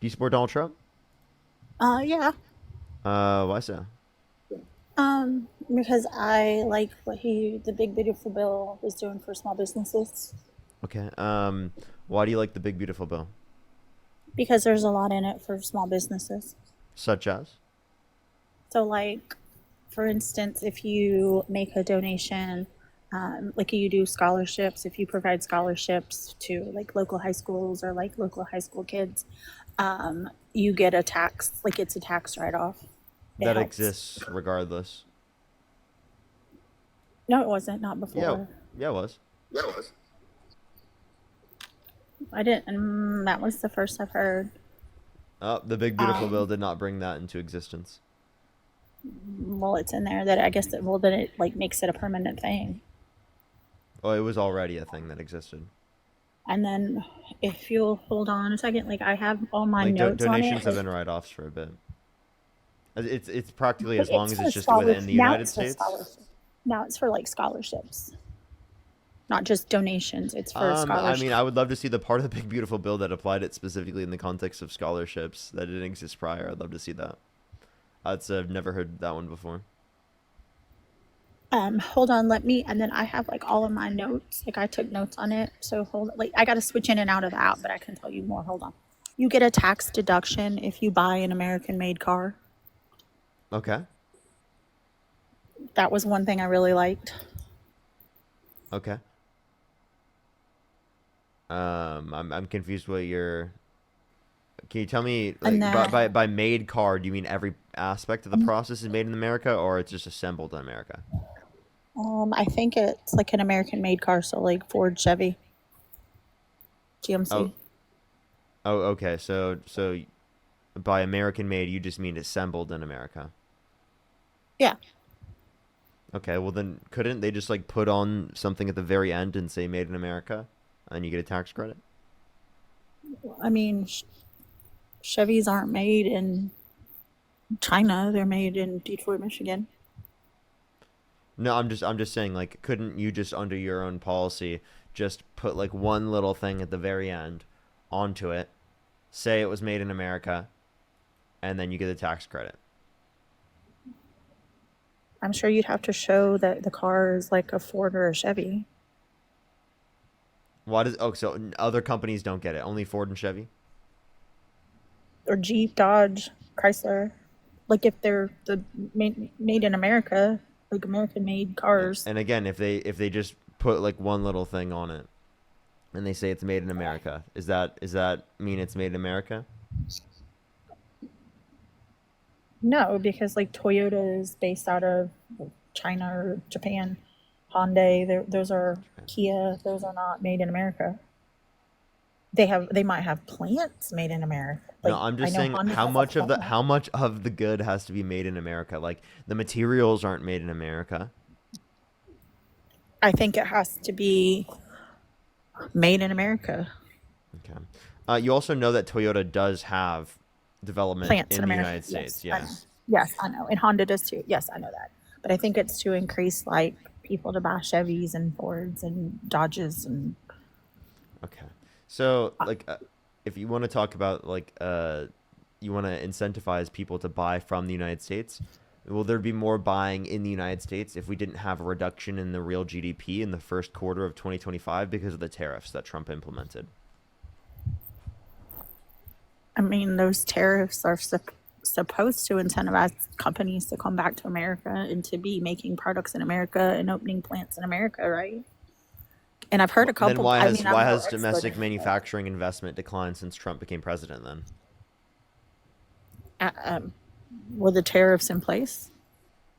Do you support Donald Trump? Yeah. Why so? Because I like what the big beautiful bill was doing for small businesses. Okay. Why do you like the big beautiful bill? Because there's a lot in it for small businesses. Such as? So, like, for instance, if you make a donation, like you do scholarships, if you provide scholarships to like local high schools or like local high school kids, you get a tax, like it's a tax write off. It That helps. exists regardless. No, it wasn't, not Yeah. before. Yeah, it was. I didn't, that was the first I've heard. The big beautiful bill did not bring that into existence. Well, it's in there that I guess that, well, then it like makes it a permanent thing. Oh, it was already a thing that existed. And then if you'll hold on a second, like I have all my Like notes on it. donations have been write-offs for a bit. It's practically But as long it's as for it's just within scholarships. the Now United it's for States. scholarships. Now it's for like scholarships, not just donations. It's for I mean, I scholarships. would love to see the part of the big beautiful bill that applied it specifically in the context of scholarships that didn't exist prior. I'd love to see that. I've never heard that one before. Hold on, let me, and then I have like all of my notes. Like I took notes on it. So hold, like I got to switch in and out of the app, but I can tell you more. Hold on. You get a tax deduction if you buy an American made car. Okay. That was one thing I really liked. Okay. I'm confused what you're. Can you tell me And like then by made car? Do you mean every aspect of the process is made in America, or it's just assembled in America? I think it's like an American made car. So like Ford, Chevy, Oh, GMC. okay. So by American made, you just mean assembled in America. Yeah. Okay. Well, then couldn't they just like put on something at the very end and say made in America, and you get a tax credit? I mean, Chevys aren't made in China. They're made in Detroit, Michigan. No, I'm just saying like couldn't you just under your own policy just put like one little thing at the very end onto it, say it was made in America, and then you get a tax credit. I'm sure you'd have to show that the car is like a Ford or a Chevy Why does so other companies don't get it? Only Ford and Chevy? or Jeep, Dodge, Chrysler. Like if they're the made in America, like American made cars. And again, if they just put like one little thing on it and they say it's made in America, is that mean it's made in America? No, because like Toyota is based out of China or Japan. Hyundai, those are Kia. Those are not made in America. They might have plants made in America. No, Like I'm I just know saying Honda how has a much of the plant. how much of the good has to be made in America? Like the materials aren't made in America. I think it has to be made in America. Okay. You also know that Toyota does have development Plants in in the America. United States. Yes, I know. Yes. Yes, I know. And Honda does too. Yes, I know that. But I think it's to increase like people to buy Chevys and Fords and Dodges and Okay. So, like, if you want to talk about you want to incentivize people to buy from the United States, will there be more buying in the United States if we didn't have a reduction in the real GDP in the first quarter of 2025 because of the tariffs that Trump implemented? I mean those tariffs are supposed to incentivize companies to come back to America and to be making products in America and opening plants in America, right? And I've heard a Then couple. I mean, I'm why no has expert. domestic manufacturing investment declined since Trump became president? Then Um, were the tariffs in place?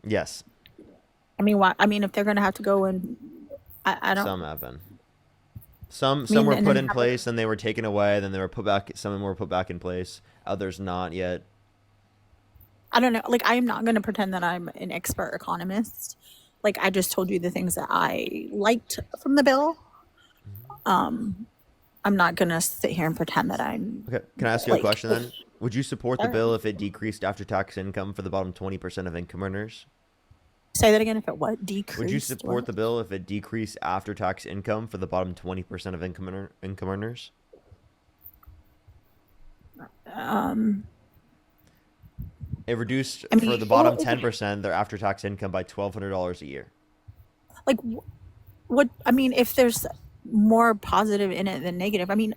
yes, I mean, why? I mean, if they're going to have to go and I don't. some have been. Some I mean, were and put then in have place, then they were taken away, then they were put back. Some of them were put back in place. Others not yet. I don't know. Like, I am not going to pretend that I'm an expert economist. Like, I just told you the things that I liked from the bill. I'm not going to sit here and pretend that I'm Okay, can I ask you a like. question then? Would you support the All right. bill if it decreased after-tax income for the bottom 20% of income earners? Say that again. If it what Would you decreased, support what? the bill if it decreased after-tax income for the bottom 20% of income earners? Um, It reduced I for mean, the bottom 10% their after-tax income by $1,200 a year. like what? I mean, if there's more positive in it than negative, I mean,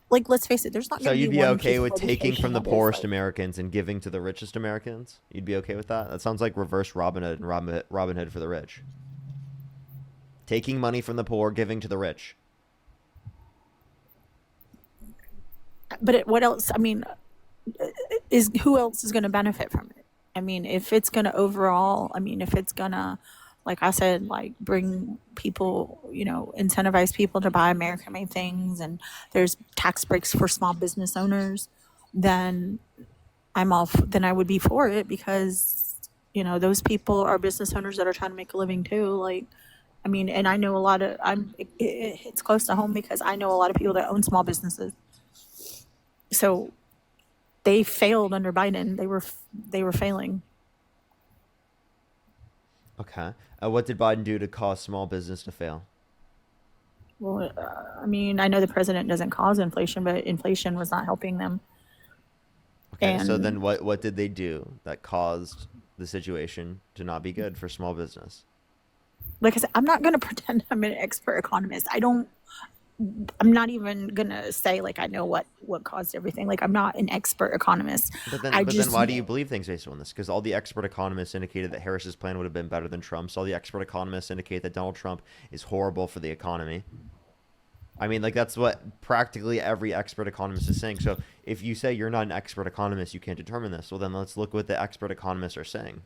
like let's face it, there's not So going to be you'd be one okay piece of with taking legislation from the that is poorest like, Americans and giving to the richest Americans? You'd be okay with that? That sounds like reverse Robin Hood and Robin Hood for the rich. Taking money from the poor, giving to the rich. but what else? I mean, is who else is going to benefit from it? I mean, if it's going to overall, I mean, if it's going to, like I said, like bring people, incentivize people to buy American made things and there's tax breaks for small business owners, then then I would be for it because, those people are business owners that are trying to make a living too. Like, I mean, and I know a lot of, it's close to home because I know a lot of people that own small businesses. So they failed under Biden. They were failing. Okay. What did Biden do to cause small business to fail? Well, I mean, I know the president doesn't cause inflation, but inflation was not helping them. Okay, so And then what did they do that caused the situation to not be good for small business? like I said, I'm not going to pretend I'm an expert economist. I don't. I'm not even gonna say like I know what caused everything. Like I'm not an expert economist. I But then just why do you believe things based on this? Because all the expert economists indicated that Harris's plan would have been better than Trump's. All the expert economists indicate that Donald Trump is horrible for the economy. I mean, like that's what practically every expert economist is saying. So if you say you're not an expert economist, you can't determine this. Well, then let's look what the expert economists are saying.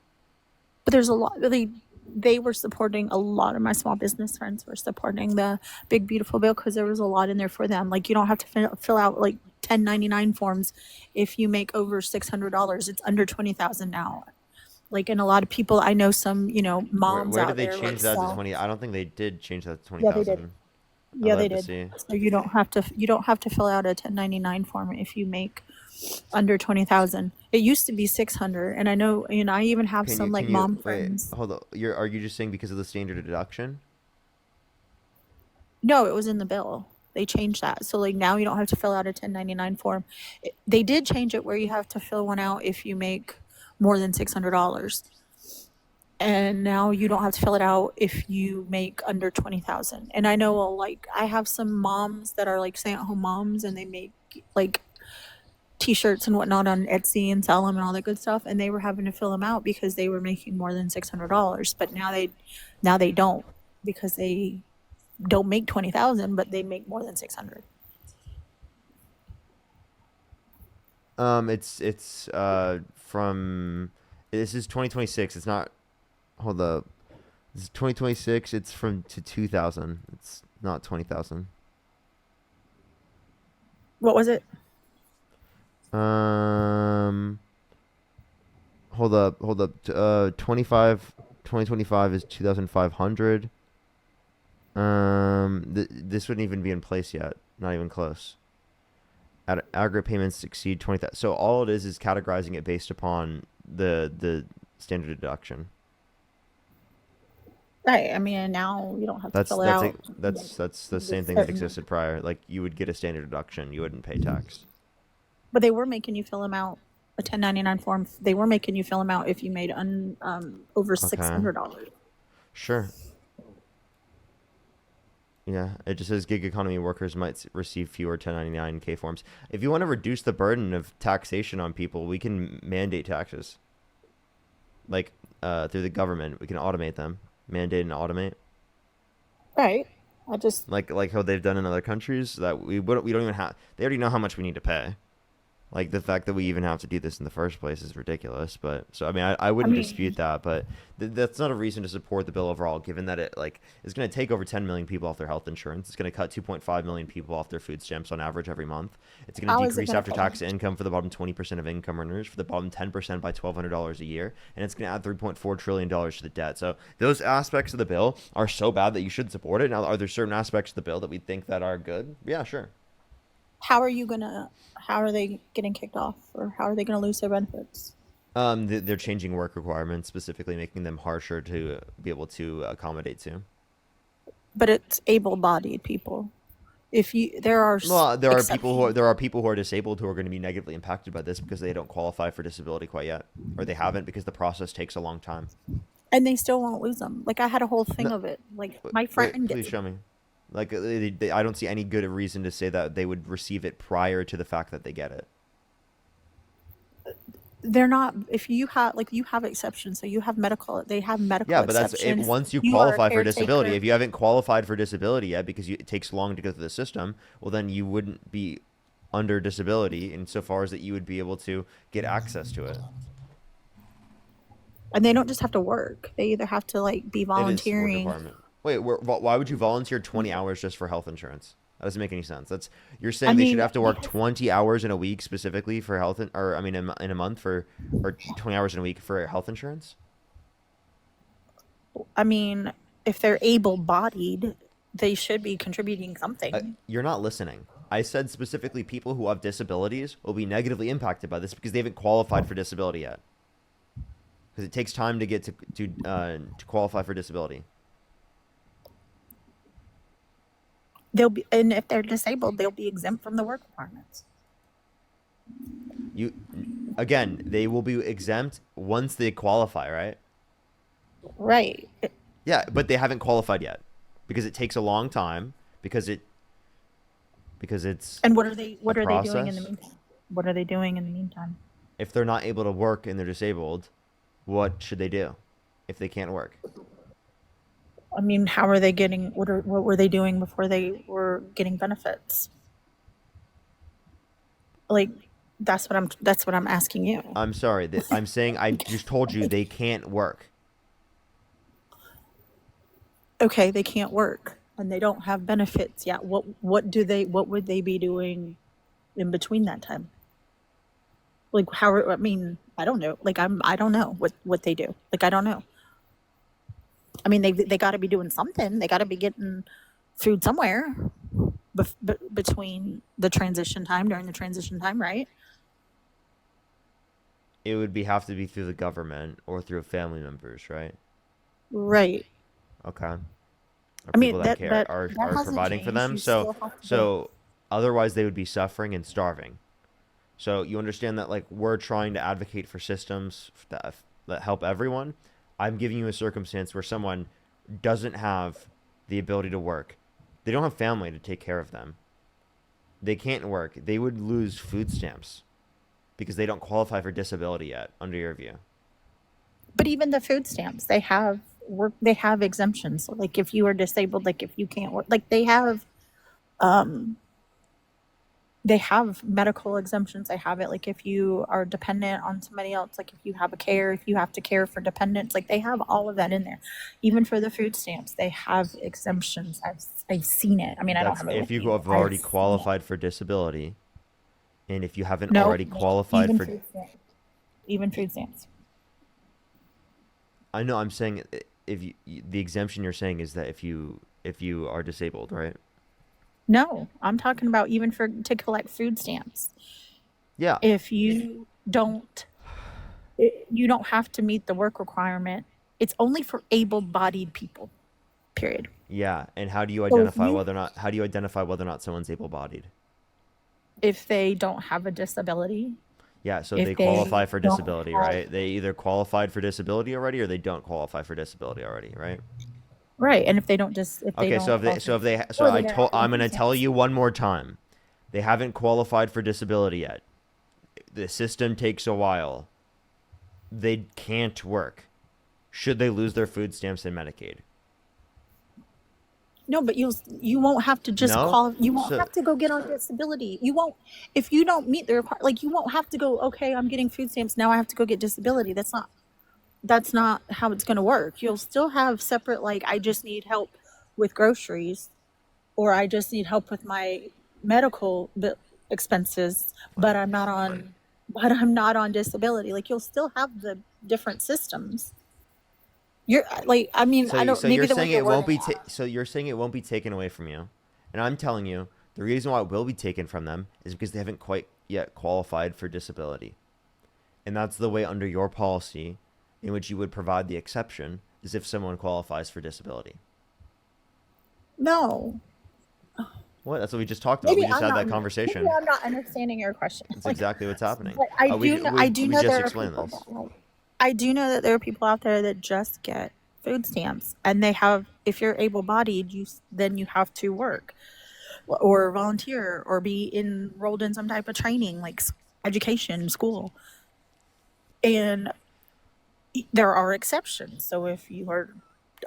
but there's a lot they were supporting a lot of my small business friends were supporting the big beautiful bill because there was a lot in there for them. Like you don't have to fill out like 1099 forms if you make over $600. It's under 20,000 now. Like and a lot of people I know some moms Where did out they there like change that to sell. 20? I don't think they did change that to Yeah, they did. 20,000. I'd Yeah, they like to did. see. So you don't have to fill out a 1099 form if you make under 20,000. It used to be 600, and I know, I even have some like Can you mom wait? friends. Hold on. Are you just saying because of the standard deduction? No, it was in the bill. They changed that. So like now you don't have to fill out a 1099 form. They did change it where you have to fill one out if you make more than $600. And now you don't have to fill it out if you make under 20,000. And I know like I have some moms that are like stay-at-home moms and they make like t-shirts and whatnot on Etsy and sell them and all that good stuff, and they were having to fill them out because they were making more than $600. But now they don't because they don't make 20,000, but they make more than 600. It's from this is 2026. It's not. Hold up. This is 2026. It's from to 2000. It's not 20,000. What was it? Um, hold up. 2025 is 2,500. This wouldn't even be in place yet. Not even close. Aggregate payments exceed 20,000. So all it is categorizing it based upon the standard deduction. Right. I mean, now you don't have to That's fill it that's out. it. That's the With same thing that certain, existed prior. Like you would get a standard deduction, you wouldn't pay tax. but they were making you fill them out. A 1099 form. They were making you fill them out if you made over Okay, $600. sure. Yeah, it just says gig economy workers might receive fewer 1099K forms. If you want to reduce the burden of taxation on people, we can mandate taxes. Like through the government, we can automate them, mandate and automate. Right. I just Like how they've done in other countries. So that we don't even have. They already know how much we need to pay. Like the fact that we even have to do this in the first place is ridiculous. But so I mean, I I wouldn't dispute mean, that, but that's not a reason to support the bill overall. Given that it like is going to take over 10 million people off their health insurance, it's going to cut 2.5 million people off their food stamps on average every month. It's going to how is it decrease going to after pay? tax income for the bottom 20% of income earners, for the bottom 10% by $1,200 a year, and it's going to add $3.4 trillion to the debt. So those aspects of the bill are so bad that you should support it. Now, are there certain aspects of the bill that we think that are good? Yeah, sure. How are they getting kicked off or how are they gonna lose their benefits? They're changing work requirements, specifically making them harsher to be able to accommodate to. But it's able-bodied people. If you there are Well, exceptions, there are people who are disabled who are going to be negatively impacted by this because they don't qualify for disability quite yet, or they haven't because the process takes a long time. and they still won't lose them. Like, I had a whole No, thing of it. Like, my wait, friend please gets, show me. Like, I don't see any good reason to say that they would receive it prior to the fact that they get it. they're not, if you have, like, you have exceptions, so you have medical, they have medical Yeah, but that's it. exceptions. Once you You are a qualify for disability, caretaker. if you haven't qualified for disability yet because it takes long to go through the system, well, then you wouldn't be under disability insofar as that you would be able to get access to it. And they don't just have to work. They either have to like be It is work volunteering. requirement. Wait, why would you volunteer 20 hours just for health insurance? That doesn't make any sense. That's You're I saying they should mean, have to work because 20 hours in a week specifically for health, or I mean, in a month for, or 20 hours in a week for health insurance? I mean, if they're able-bodied, they should be contributing something. You're not listening. I said specifically people who have disabilities will be negatively impacted by this because they haven't qualified for disability yet. Because it takes time to get to qualify for disability. They'll be, and if they're disabled, they'll be exempt from the work requirements. You Again, they will be exempt once they qualify, right? Right. Yeah, but they haven't qualified yet because it takes a long time because it's And a what are they doing in the process. meantime? What are they doing in the meantime? If they're not able to work and they're disabled, what should they do if they can't work? I mean, how are they getting, what were they doing before they were getting benefits? Like, that's what I'm asking you. I'm sorry. I'm saying I just told you they can't work. Okay, they can't work and they don't have benefits yet. What would they be doing in between that time? Like, I mean, I don't know. Like, I don't know what they do. Like, I don't know. I mean, they got to be doing something. They got to be getting food somewhere between the transition time, during the transition time, right? It would have to be through the government or through family members, right? Right. Okay. Or I mean, people that care that are hasn't providing for changed. them. You still have to do. So otherwise they would be suffering and starving. So you understand that like we're trying to advocate for systems that help everyone. I'm giving you a circumstance where someone doesn't have the ability to work. They don't have family to take care of them. They can't work. They would lose food stamps because they don't qualify for disability yet under your view. But even the food stamps, they have work. They have exemptions. So, like, if you are disabled, like if you can't work, like um, they have medical exemptions. They have it like if you are dependent on somebody else, like if you have if you have to care for dependents, like they have all of that in there. Even for the food stamps, they have exemptions. I've seen it. I mean, I don't That's have it if with you me, but have I've already seen it. qualified for disability, and if you haven't No, already qualified even for, food stamps. Even food stamps. I know I'm saying if the exemption you're saying is that if you are disabled, right? No, I'm talking about even for to collect food stamps. Yeah, If you don't have to meet the work requirement. It's only for able-bodied people. Period. yeah. And So if you how do you identify whether or not someone's able-bodied? if they don't have a disability, Yeah, so if they qualify they for don't disability, have right? They either qualified for disability already or they don't qualify for disability already, right? right, and if they Okay, don't qualify for disability, they're not I'm getting going food to tell stamps. you one more time. They haven't qualified for disability yet. The system takes a while. They can't work. Should they lose their food stamps and Medicaid? No, but you won't have to just No? call. You won't So have to go get on disability. You won't if you don't meet the like. You won't have to go. Okay, I'm getting food stamps now. I have to go get disability. That's not how it's going to work. You'll still have separate like I just need help with groceries or I just need help with my medical expenses, but right. I'm not on disability. Like you'll still have the different systems. You're like I mean, I don't So maybe you're the way saying you're it won't wording be it. so you're saying it won't be taken away from you. And I'm telling you, the reason why it will be taken from them is because they haven't quite yet qualified for disability. And that's the way under your policy in which you would provide the exception is if someone qualifies for disability. No. What? That's what we just talked about. We Maybe just I'm had not. that Maybe conversation. I'm not understanding your question. It's Like, exactly what's happening. but I We do know. I do we know just there are explained people this. that like. I do know that there are people out there that just get food stamps, and they have. If you're able-bodied, then you have to work or volunteer or be enrolled in some type of training, like education, school, and there are exceptions. So if you are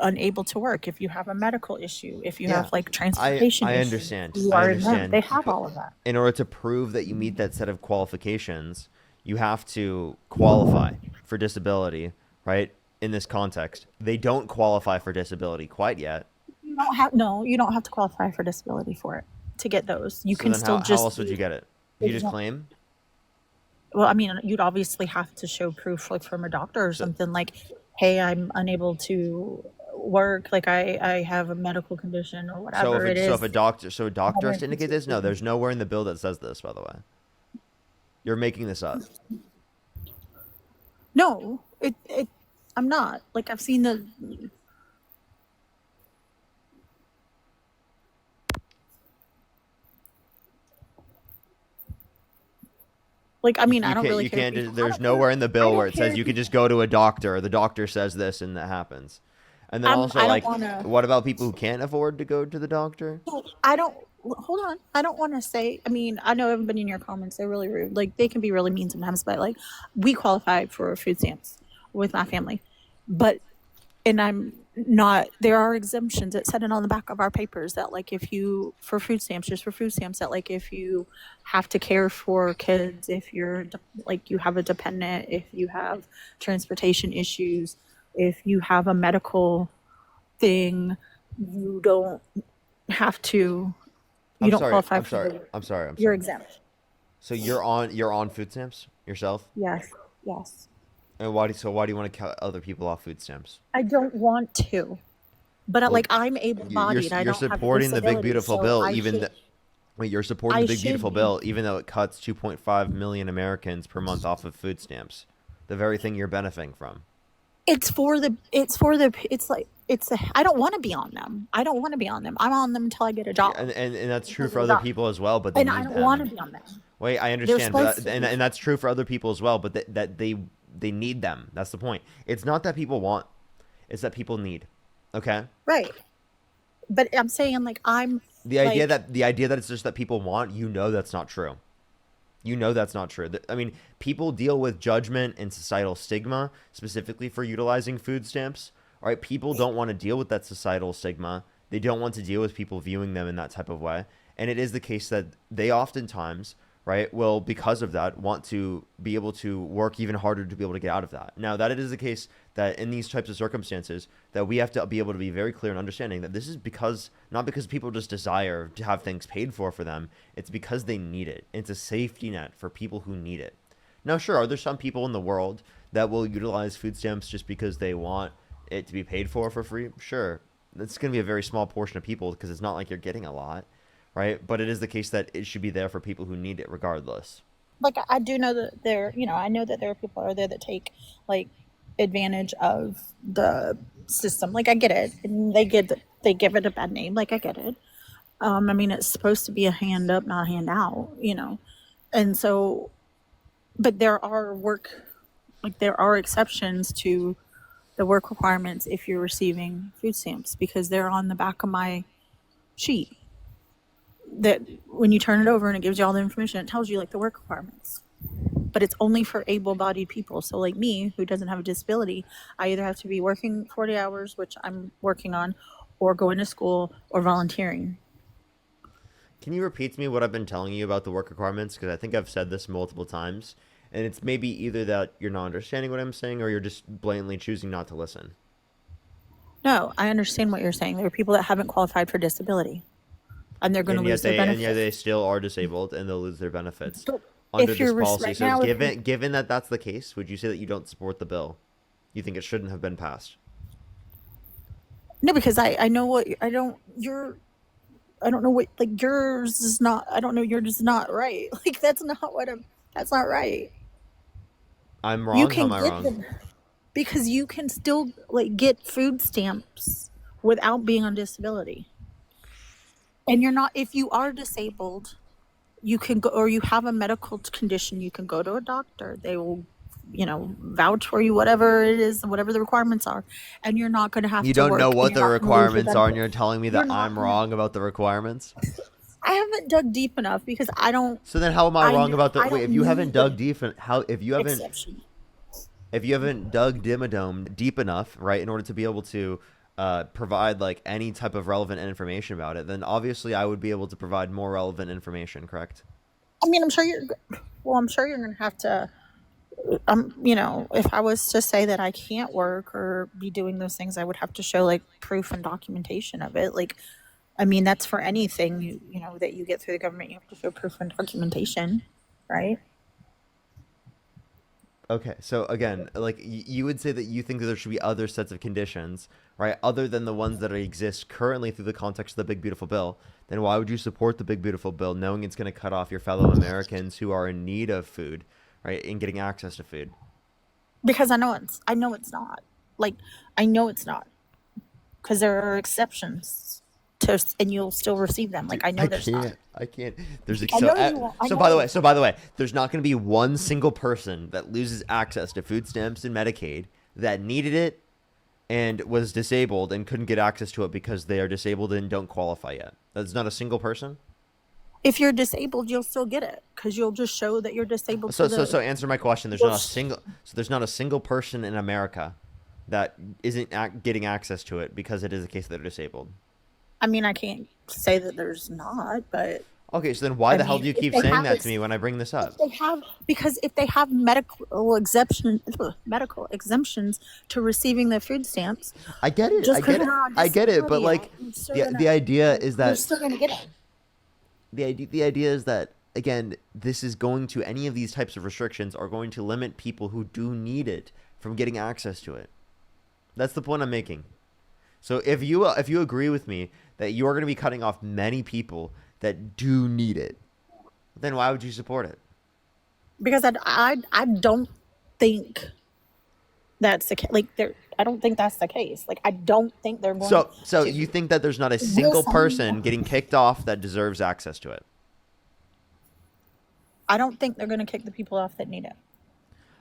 unable to work, if you have a medical issue, if you Yeah, have like transportation I issues, understand. you I are exempt. They understand. have But all of that. in order to prove that you meet that set of qualifications, you have to qualify for disability, right? In this context, they don't qualify for disability quite yet. You don't have no. You don't have to qualify for disability for it to get those. You So can then still how just else would be you get it? You just exempt. claim? Well, I mean, you'd obviously have to show proof, like from a doctor or So something, like, "Hey, I'm unable to work. Like, I have a medical condition or whatever it so if a is." doctor a That doctor has to indicate this? No, institution. there's nowhere in the bill that says this, by the way. You're making this up. No, it. I'm not. Like, I've seen the. Like, I mean, I don't really You care if can't you. just, I there's don't care. nowhere in the I bill where don't it care says if you you. can just go to a doctor or the doctor says this and that happens. And then also I don't like want to. what about people who can't afford to go to the doctor? I don't. Hold on. I don't want to say. I mean, I know everybody in your comments. They're really rude. Like, they can be really mean sometimes. But like, we qualify for food stamps with my family, but and I'm not. There are exemptions. It said it on the back of our papers that like if you for food stamps, just for food stamps, that like if you have to care for kids, if you're like you have a dependent, if you have transportation issues, if you have a medical thing, you don't have to. You I'm don't sorry. qualify for the. I'm sorry. I'm You're sorry. exempt. So you're on food stamps yourself? Yes. Yes. And why do you want to cut other people off food stamps? I don't want to, but Well, like I'm able-bodied. I you're don't have a supporting the big disability, beautiful so bill I even should. wait, you're supporting I the big should beautiful be. bill even though it cuts 2.5 million Americans per month off of food stamps. The very thing you're benefiting from. It's for the. It's for the. It's like it's. I don't want to be on them. I don't want to be on them. I'm on them until I get a Yeah, job. and that's true Until I for get a other job, people as well, but they and I need don't want to them. be on them. Wait, I They're understand, but supposed to be. and that's true for other people as well, but that they need them. That's the point. It's not that people want, it's that people need. Okay? Right. But I'm saying like I'm like The idea that it's just that people want, you know that's not true. You know that's not true. I mean, people deal with judgment and societal stigma specifically for utilizing food stamps. All right, people don't want to deal with that societal stigma. They don't want to deal with people viewing them in that type of way. And it is the case that they oftentimes, right, will, because of that, want to be able to work even harder to be able to get out of that. Now, that it is the case that in these types of circumstances, that we have to be able to be very clear in understanding that this is because, not because people just desire to have things paid for them, it's because they need it. It's a safety net for people who need it. Now, sure, are there some people in the world that will utilize food stamps just because they want it to be paid for free? Sure. It's going to be a very small portion of people because it's not like you're getting a lot, right? But it is the case that it should be there for people who need it regardless. like I do know that there, I know that there are people out there that take like advantage of the system. Like I get it, and they give it a bad name. Like I get it. I mean, it's supposed to be a hand up, not a hand out. And so, but there are exceptions to the work requirements if you're receiving food stamps because they're on the back of my sheet. That when you turn it over and it gives you all the information, it tells you like the work requirements. But it's only for able-bodied people. So like me, who doesn't have a disability, I either have to be working 40 hours, which I'm working on, or going to school or volunteering. Can you repeat to me what I've been telling you about the work requirements? Because I think I've said this multiple times. And it's maybe either that you're not understanding what I'm saying or you're just blatantly choosing not to listen. No, I understand what you're saying. There are people that haven't qualified for disability, and they're going to lose their And yet benefits. they still are disabled and they'll lose their benefits So under if this you're policy. right So now, given that that's the case, would you say that you don't support the bill? You think it shouldn't have been passed? no, because I know what I don't. I don't know what like yours is not. I don't know yours is not right. Like that's not what I'm. That's not right. I'm You wrong. How can am I get wrong? them because you can still like get food stamps without being on disability. And you're not, if you are disabled, you can go, or you have a medical condition, you can go to a doctor. They will, vouch for you, whatever it is, whatever the requirements are. And you're not going to have You to don't know work and what you're the not going to lose your requirements are, and benefits. you're telling me You're that not I'm going to, wrong about the requirements? I haven't dug deep enough because So then how am I wrong about the I wait, don't if you haven't need dug the deep, how exception. if you haven't dug Dimmadome deep enough, right, in order to be able to provide like any type of relevant information about it, then obviously I would be able to provide more relevant information, correct? I mean, I'm sure you're going to have to, if I was to say that I can't work or be doing those things, I would have to show like proof and documentation of it. Like, I mean, that's for anything that you get through the government. You have to show proof and documentation, right? Okay, so again, like you would say that you think that there should be other sets of conditions, right, other than the ones that exist currently through the context of the Big Beautiful Bill. Then why would you support the Big Beautiful Bill, knowing it's going to cut off your fellow Americans who are in need of food, right, in getting access to food? Because I know it's not. Like, I know it's not because there are exceptions to, and you'll still receive them. Like, Dude, I know there's not. I can't. There's I so know you won't. I so know by the you way, won't. there's not going to be one single person that loses access to food stamps and Medicaid that needed it and was disabled and couldn't get access to it because they are disabled and don't qualify yet. That's not a single person. If you're disabled, you'll still get it because you'll just show that you're disabled So for the. answer my question. You'll, There's not a single person in America that isn't getting access to it because it is the case that they're disabled. I mean, I can't say that there's not, but Okay, so then why I the hell mean, do you if keep they saying have that to ex- me when I bring this up? if they have because if they have medical exemptions to receiving the food stamps, I get it. just because they're on I get it. But disability, like you're still the gonna idea is you're that still gonna get it. the idea is that again, this is going to any of these types of restrictions are going to limit people who do need it from getting access to it. That's the point I'm making. So if you agree with me that you are going to be cutting off many people that do need it, then why would you support it? Because I don't think that's the case. Like I don't think that's the case. Like I don't think they're going So to. you think that there's not a Will single person someone? getting kicked off that deserves access to it? I don't think they're going to kick the people off that need it.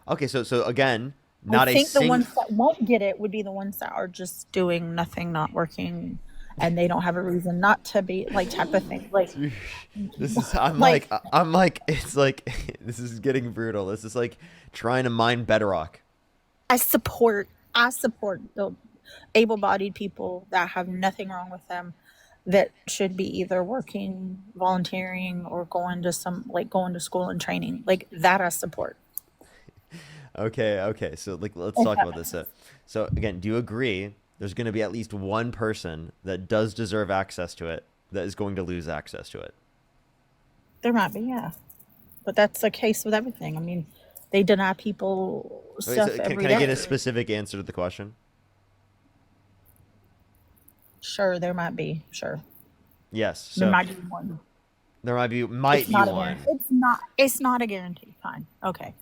Okay, so again, I not a think the sing. ones that won't get it would be the ones that are just doing nothing, not working, and they don't have a reason not to be, like, type of thing. Like, This is like I'm like it's like this is getting brutal. This is like trying to mine bedrock. I support the able-bodied people that have nothing wrong with them that should be either working, volunteering, or going to school and training. Like that I support. Okay. So like let's If talk that about makes this. sense. So again, do you agree there's going to be at least one person that does deserve access to it that is going to lose access to it? There might be, yeah. But that's the case with everything. I mean, they deny people Okay, so stuff every can I get a day. specific answer to the question? Sure, there might be. Sure. Yes. There So might be one. there It's might be not a one. guarantee. It's not a guarantee. Fine. Okay.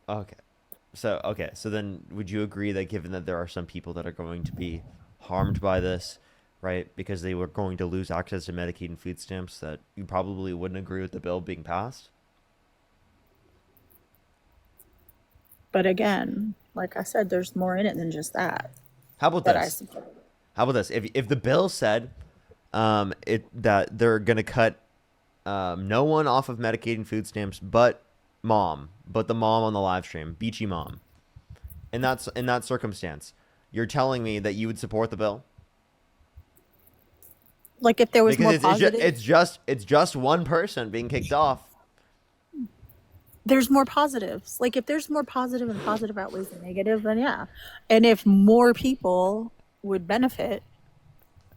Okay. So then would you agree that given that there are some people that are going to be harmed by this, right, because they were going to lose access to Medicaid and food stamps, that you probably wouldn't agree with the bill being passed? But again, like I said, there's more in it than just How about that I this? support. How about this? If the bill said it that they're going to cut no one off of Medicaid and food stamps but the mom on the live stream, Beachy Mom. In that circumstance, you're telling me that you would support the bill? Like if there was more Because positive, it's just one person being kicked off. there's more positives. Like if there's more positive and positive outweighs the negative, then yeah. And if more people would benefit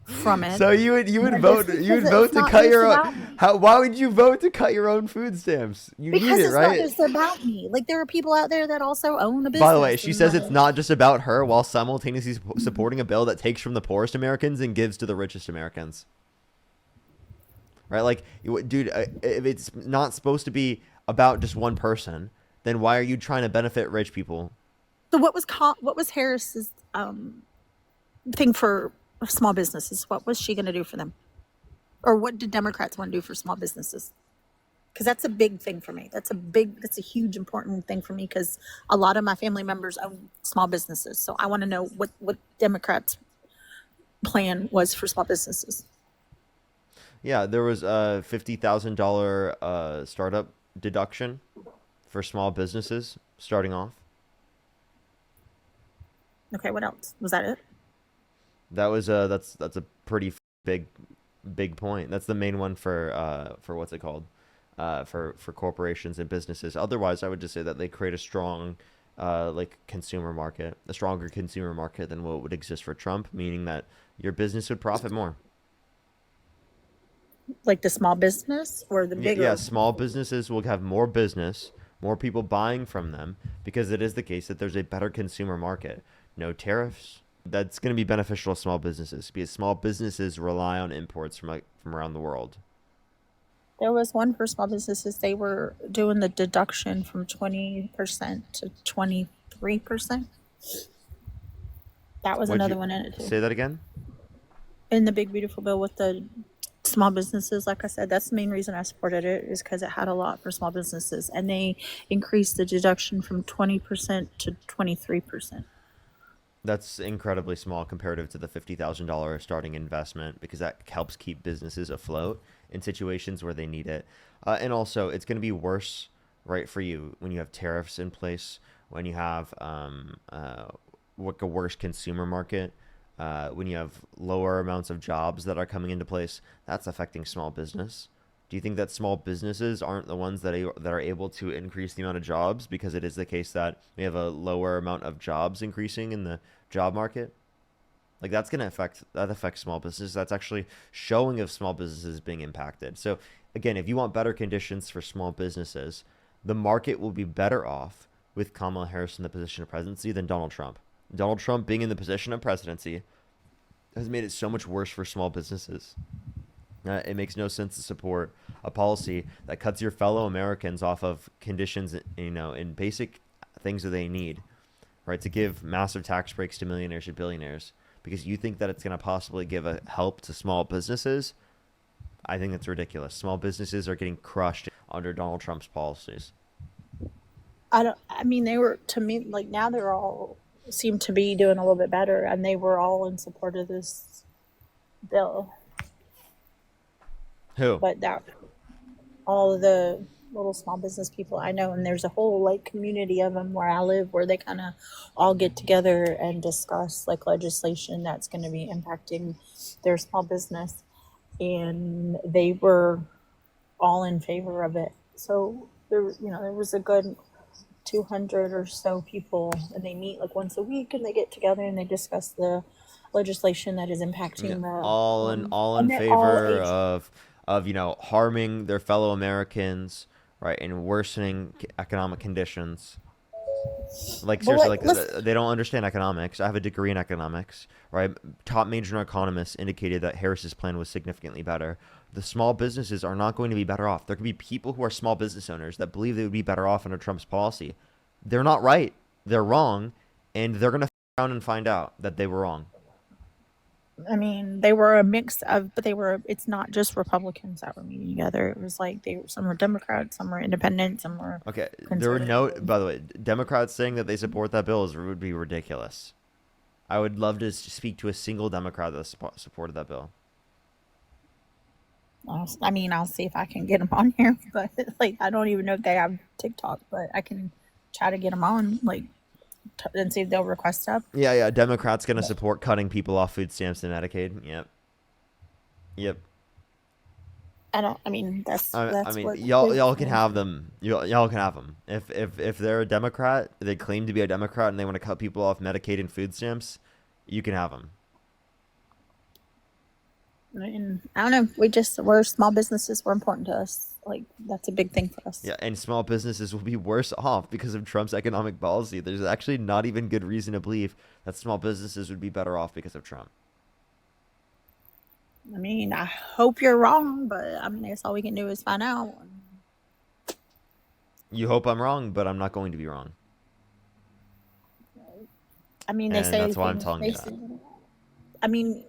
from it, So you would then vote it's to not cut just your own. about me. Why would you vote to cut your own food stamps? You need Because it, it's not right? just about me. Like there are people out there that also own a By the way, business she and says it's like not just about her while simultaneously supporting a bill that takes from the poorest Americans and gives to the richest Americans. Right? Like, dude, if it's not supposed to be about just one person, then why are you trying to benefit rich people? so what was Harris's thing for small businesses? What was she going to do for them? Or what do Democrats want to do for small businesses? Because that's a big thing for me. That's a huge important thing for me because a lot of my family members own small businesses. So I want to know what Democrats' plan was for small businesses. Yeah, there was a $50,000 startup deduction for small businesses starting off. Okay, what else? Was that it? That was that's a pretty big big point. That's the main one for what's it called? For corporations and businesses. Otherwise, I would just say that they create a strong like consumer market, a stronger consumer market than what would exist for Trump, meaning that your business would profit more. Like the small business or the Yeah, bigger? small businesses will have more business, more people buying from them because it is the case that there's a better consumer market. No tariffs. That's going to be beneficial to small businesses because small businesses rely on imports from like from around the world. There was one for small businesses. They were doing the deduction from 20% to 23%. That was Would another you one in it too. say that again? In the big beautiful bill with the small businesses, like I said, that's the main reason I supported it is because it had a lot for small businesses, and they increased the deduction from 20% to 23%. That's incredibly small comparative to the $50,000 starting investment because that helps keep businesses afloat in situations where they need it. And also, it's going to be worse, right, for you when you have tariffs in place, when you have a worse consumer market, when you have lower amounts of jobs that are coming into place. That's affecting small business. Do you think that small businesses aren't the ones that are able to increase the amount of jobs because it is the case that we have a lower amount of jobs increasing in the job market? Like that affects small businesses. That's actually showing of small businesses being impacted. So again, if you want better conditions for small businesses, the market will be better off with Kamala Harris in the position of presidency than Donald Trump. Donald Trump being in the position of presidency has made it so much worse for small businesses. It makes no sense to support a policy that cuts your fellow Americans off of conditions, in basic things that they need, right? To give massive tax breaks to millionaires and billionaires because you think that it's going to possibly give a help to small businesses. I think that's ridiculous. Small businesses are getting crushed under Donald Trump's policies. I don't. I mean, they were to me like now they're all seem to be doing a little bit better, and they were all in support of this bill. Who? But that all of the little small business people I know, and there's a whole like community of them where I live, where they kind of all get together and discuss like legislation that's going to be impacting their small business, and they were all in favor of it. So there was a good 200 or so people, and they meet like once a week, and they get together and they discuss the legislation that is Yeah, impacting the all in and they're all favor age. of harming their fellow Americans, right, and worsening economic conditions. Like But seriously, like, like let's they don't understand economics. I have a degree in economics, right? Top major economists indicated that Harris's plan was significantly better. The small businesses are not going to be better off. There could be people who are small business owners that believe they would be better off under Trump's policy. They're not right. They're wrong, and they're gonna around and find out that they were wrong. I mean, they were a mix of, but they were. It's not just Republicans that were meeting together. It was like they were some were Democrats, some were independent, some were Okay, there were no. conservative. By the way, Democrats saying that they support that bill would be ridiculous. I would love to speak to a single Democrat that supported that bill. I mean, I'll see if I can get them on here, but like, I don't even know if they have TikTok, but I can try to get them on, like, and see if they'll request up. Yeah, yeah. Democrats gonna support cutting people off food stamps and Medicaid. Yep, yep. I don't. I mean, that's I that's mean, what y'all can have them. Y'all can have them. If they're a Democrat, they claim to be a Democrat, and they want to cut people off Medicaid and food stamps, you can have them. I mean, I don't know. We're small businesses were important to us. Like that's a big thing for us. Yeah, and small businesses will be worse off because of Trump's economic policy. There's actually not even good reason to believe that small businesses would be better off because of Trump. I mean, I hope you're wrong, but I mean, I guess all we can do is find out. You hope I'm wrong, but I'm not going to be wrong. I mean, they And say that's why I'm things. telling you They that. say, I mean,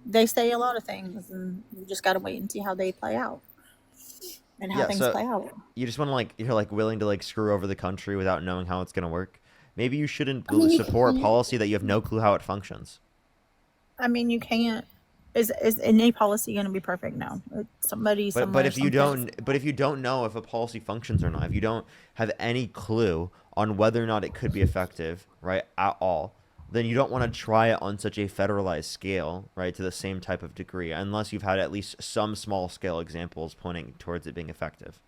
They say a lot of things, and you just got to wait and see how they play out and how Yeah, things so play out. you just want to like you're like willing to like screw over the country without knowing how it's gonna work. Maybe you shouldn't I mean, support a policy that you have no clue how it functions. you can't. Is any policy going to be perfect? No. Somebody But somewhere if you someplace. don't know if a policy functions or not, if you don't have any clue on whether or not it could be effective, right, at all, then you don't want to try it on such a federalized scale, right, to the same type of degree, unless you've had at least some small scale examples pointing towards it being effective.